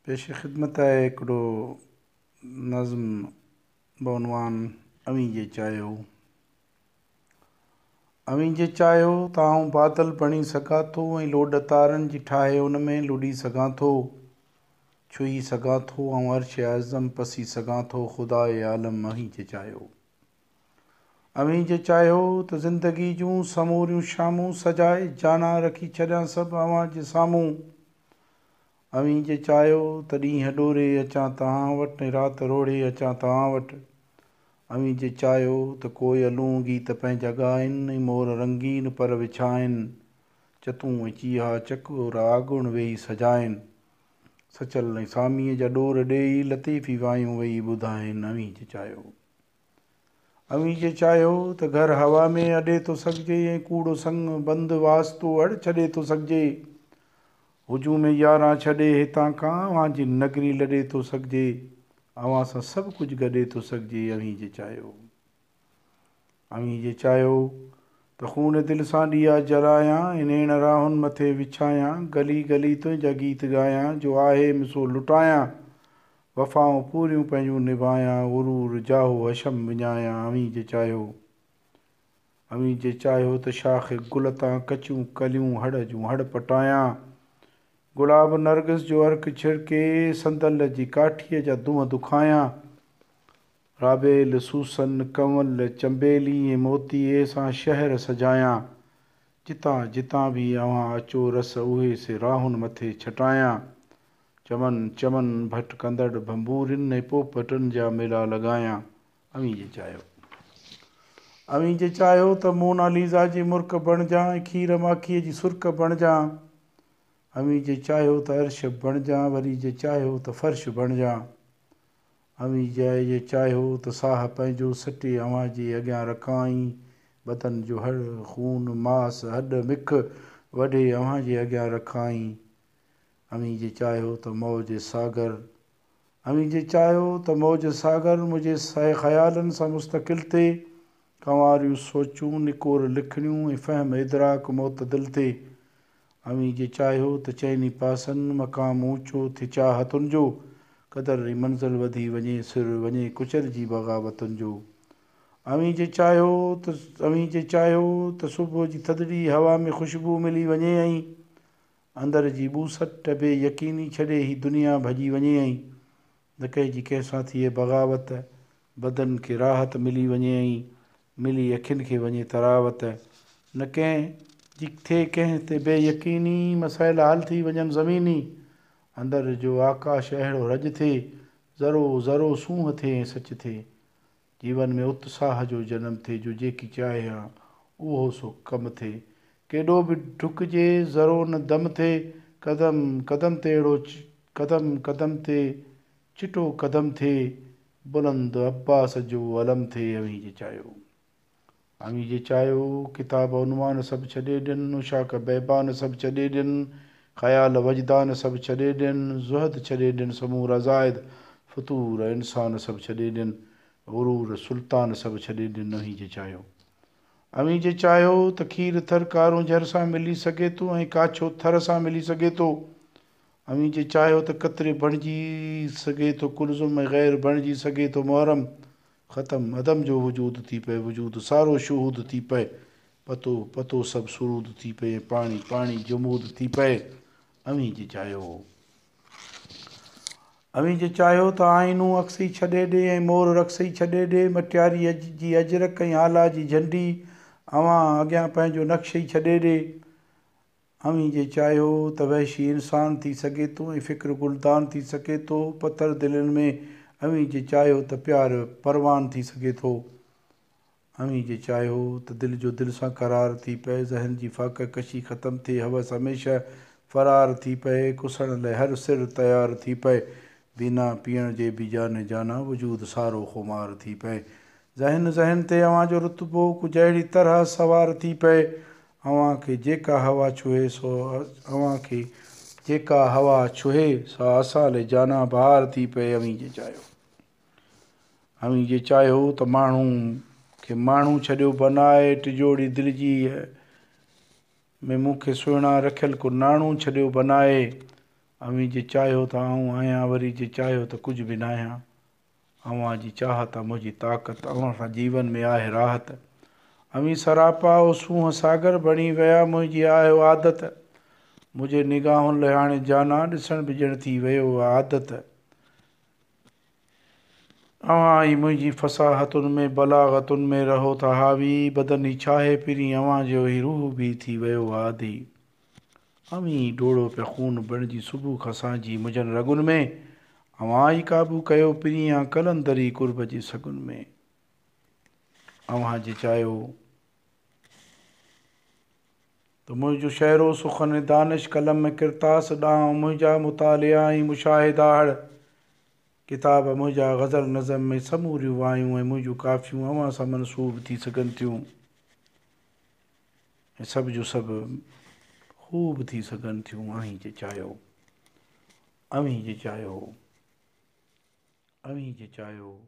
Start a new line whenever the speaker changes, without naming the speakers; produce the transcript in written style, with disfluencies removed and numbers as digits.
पेश ख़िदमत आहे हिकिड़ो नज़्म बउनवान अवी जे चाहियो। अवी जे चाहियो त आऊं बादल बणी सघां थो ऐं लोड तारनि जी ठाहे उन में लुॾी सघां थो, छुही सघां थो ऐं अर्श आज़म पसी सघां थो। ख़ुदा आलम अवी जे चाहियो। अवी जे चाहियो त ज़िंदगी जूं समूरियूं शामूं सजाए जाना रखी छॾियां सभु अव्हां जे साम्हूं। अवी जे चाहियो त ॾींहं ॾोरे अचां तव्हां वटि, राति रोड़े अचां तव्हां वटि। अवी जे चाहियो त कोयलूं गीत पंहिंजा ॻाइनि, मोर रंगीन पर विछा आहिनि, चतूं ऐं चीहा चकोर आगुण वेही सजाइनि, सचल ऐं सामीअ जा ॾोर ॾेई लतीफ़ी वायूं वेही ॿुधाइनि। अवी जे चाहियो। अवी जे चाहियो त घर हवा में अॾे थो सघिजे ऐं कूड़ो संग बंदि वास्तो अड़ छॾे थो सघिजे, हुजूम यारां छॾे हितां खां अव्हां जी नगरी लॾे थो सघिजे, अव्हां सां सभु कुझु गॾे थो सघिजे। अवी जे चाहियो। अवी जे चाहियो त खून दिलि सां ॾिया जरायां ऐं नेण राहुनि मथे विछायां, गली गली तुंहिंजा गीत ॻायां, जो आहे मिसो लुटायां, वफ़ाऊं पूरियूं पंहिंजूं निभायां, गुरूर जाहो हशम विञायां। अवी जे चाहियो। अवी जे चाहियो त शाख गुल तां कचियूं कलियूं हड़ जूं हड़ पटायां, गुलाब नरगिस जो अर्क छिड़के संदल जी काठीअ जा दूंहं दुखायां, राबेल सूसन कंवल चंबेली ऐं मोतीअ सां शहर सजायां, जितां जितां बि अव्हां अचो रस उहे से राहुनि मथे छटायां, चमन चमन भटकंदड़ भंबूरियुनि ऐं पोपटनि जा मेला लॻायां। अवी जे चाहियो। अवी जे चाहियो त मोनालीज़ा जी मुर्क बणिजां ऐं खीर माखीअ जी सुर्क बणिजां, अवी जे चाहियो त अर्श बणिजां, वरी जे चाहियो त फ़र्श बणिजां, अवी जे चाहियो त साह पंहिंजो सटे अव्हां जे अॻियां रखां, बदन जो हड़ खून मांस हॾ मिख वढे अव्हां जे अॻियां रखां। अवी जे चाहियो त मौज सागर, अवी जे चाहियो त मौज सागर मुंहिंजे ख़यालनि सां मुस्तक़िल थिए, कंवारियूं सोचूं निकोर लिखणियूं ऐं फ़हम इदराक मोतदिल थिए। अवी जे चाहियो त चइनी पासनि मक़ाम ऊंचो थिए चाहतुनि जो, क़दर ऐं मंज़िल वधी वञे, सिर वञे कुचलिजी बग़ावतुनि जो। अवी जे चाहियो त सुबुह जी थधिड़ी हवा में ख़ुशबू मिली वञे ऐं अंदर जी ॿूसट बेयकीनी छॾे ही दुनिया भॼी वञे, ऐं न कंहिंजी कंहिंसां थिए बग़ावत, बदन खे राहत मिली वञे ऐं मिली अखियुनि खे वञे तरावत, न कंहिं जी थिए कंहिं ते बेयकीनी, मसइला हल थी वञनि ज़मीनी, अंदर जो आकाश अहिड़ो रज थिए, ज़रो ज़रो सूंहं थिए ऐं सच थिए, जीवन में उत्साह जो जनम थिए, जो जेकी चाहे हा उहो सो कमु थिए, केॾो बि डुकिजे ज़रो न दम थिए, कदम कदम ते अहिड़ो कदम कदम ते चिटो कदम थिए, बुलंद अब्बास जो अलम थिए। अवी जे चाहियो। अवी जे चाहियो किताब उनवान सभु छॾे ॾियनि, उशाक बैबान सभु छॾे ॾियनि, ख़याल वजदान सभु छॾे ॾियनि, ज़ुहद छॾे ॾियनि, समूर रज़ाइद फ़तूर इंसान सभु छॾे ॾियनि, गुरूर सुल्तान सभु छॾे ॾियनि। अवी जे चाहियो। अवी जे चाहियो त खीर थर कारूं झर सां मिली सघे थो ऐं काछो थर सां मिली सघे थो, अवी जे चाहियो त कतरे बणिजी सघे थो कुलज़ुम ऐं ग़ैर बणिजी सघे थो मुहरम, ख़तम अदम जो वजूद थी पए, वजूद सारो शहूद थी पए, पतो पतो सभु सुरूद थी पए, पाणी पाणी जमूद थी पए। अवी जे चाहियो। अवी जे चाहियो त आइनूं अक्सी छॾे ॾे ऐं मोर रक्सी छॾे ॾे, मटियारी जी अजरक ऐं आला जी झंडी अव्हां अॻियां पंहिंजो नक्श ई छॾे ॾे। अवी जे चाहियो त वहशी इंसान थी सघे थो ऐं फ़िक्र गुलदान थी सघे थो, पथर दिलनि में अवी जे चाहियो त प्यार परवान थी सघे थो। अवी जे चाहियो त दिलि जो दिलि सां करार थी पए, ज़हन जी फाक कशी ख़तमु थिए, हवस हमेशह फ़रार थी पए, कुसण लाइ हर सिर तयारु थी पए, बिना पीअण जे बि जान जाना वजूद सारो खुमार थी पए, ज़हन ज़हन ते अव्हां जो रुतबो कुझु अहिड़ी तरह सवार थी पए, अव्हां खे जेका हवा छुहे सा असां लाइ जाना बहार थी पए। अवी जे चाहियो। अवी जे चाहियो त माण्हू खे माण्हू छॾियो बनाए, टिजोड़ी दिलि जी में मूंखे सुहिणा रखियल को नाणू छॾियो बनाए, अवी जे चाहियो त आऊं आहियां, वरी जे चाहियो त कुझु बि न आहियां। अव्हां जी चाहत मुंहिंजी ताक़त, अव्हां सां जीवन में आहे राहत। अवी सरापा सूंहं सागर बणी विया मुंहिंजी आहे आदत। मुंहिंजे निगाहुनि लाइ हाणे जाना ॾिसण बि ॼण थी वियो आदत। अव्हां ई मुंहिंजी फसाहतुनि में बलागतुनि में रहो था हावी, बदनी छाहे पिरी अव्हां जो ई रूह बि थी वियो आदी। अवी डोड़ो पिया खून बणिजी सुबुह खां सांझी मुंहिंजनि रगुनि में, अव्हां ई काबू कयो पिरियां कलंदरी कुर्ब जी सगुनि में। अव्हां जे चाहियो त मुंहिंजो शहरो सुखन दानिश कलम किरतास ॾांहुं मुंहिंजा मुतालिया ऐं मुशाहिदा हड़। किताब मुंहिंजा ग़ज़ल नज़म में समूरियूं वायूं ऐं मुंहिंजूं काफ़ियूं अव्हां सां मनसूब थी सघनि थियूं ऐं सभ जो सभु ख़ूब थी सघनि थियूं। अव्हीं जे चाहियो, अव्हीं जे चाहियो, अव्हीं जे चाहियो।